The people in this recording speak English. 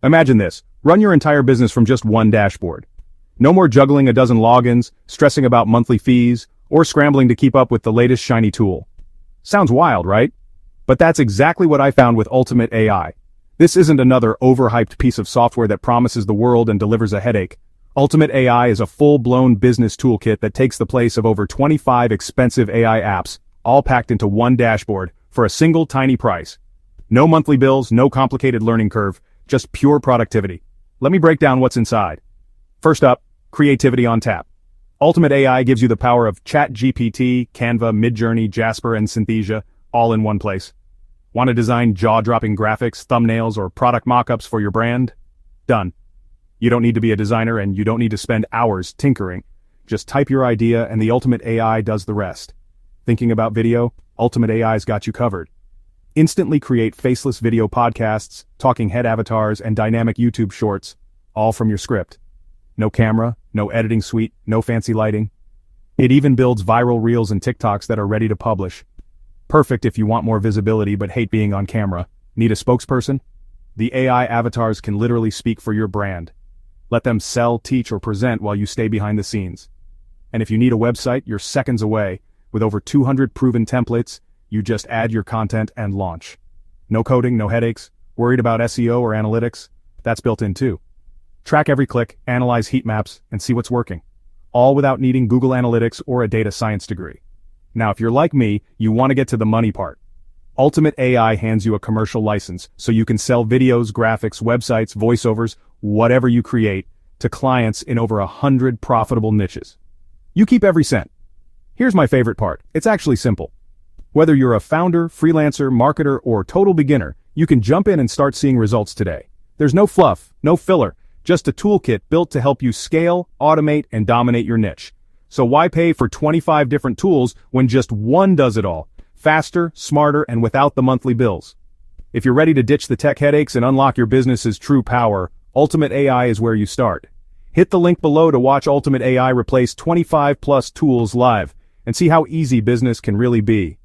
Imagine this, run your entire business from just one dashboard. No more juggling a dozen logins, stressing about monthly fees, or scrambling to keep up with the latest shiny tool. Sounds wild, right? But that's exactly what I found with Ultimate AI. This isn't another overhyped piece of software that promises the world and delivers a headache. Ultimate AI is a full-blown business toolkit that takes the place of over 25 expensive AI apps, all packed into one dashboard, for a single tiny price. No monthly bills, no complicated learning curve, just pure productivity. Let me break down what's inside. First up, creativity on tap. Ultimate AI gives you the power of ChatGPT, Canva, Midjourney, Jasper, and Synthesia, all in one place. Want to design jaw-dropping graphics, thumbnails, or product mockups for your brand? Done. You don't need to be a designer and you don't need to spend hours tinkering. Just type your idea and the Ultimate AI does the rest. Thinking about video? Ultimate AI's got you covered. Instantly create faceless video podcasts, talking head avatars, and dynamic YouTube shorts, all from your script. No camera, no editing suite, no fancy lighting. It even builds viral reels and TikToks that are ready to publish. Perfect if you want more visibility but hate being on camera. Need a spokesperson? The AI avatars can literally speak for your brand. Let them sell, teach, or present while you stay behind the scenes. And if you need a website, you're seconds away. With over 200 proven templates, you just add your content and launch. No coding, no headaches. Worried about SEO or analytics? That's built in too. Track every click, analyze heat maps, and see what's working. All without needing Google Analytics or a data science degree. Now, if you're like me, you want to get to the money part. Ultimate AI hands you a commercial license, so you can sell videos, graphics, websites, voiceovers, whatever you create, to clients in over 100 profitable niches. You keep every cent. Here's my favorite part. It's actually simple. Whether you're a founder, freelancer, marketer, or total beginner, you can jump in and start seeing results today. There's no fluff, no filler, just a toolkit built to help you scale, automate, and dominate your niche. So why pay for 25 different tools when just one does it all? Faster, smarter, and without the monthly bills. If you're ready to ditch the tech headaches and unlock your business's true power, Ultimate AI is where you start. Hit the link below to watch Ultimate AI replace 25 plus tools live and see how easy business can really be.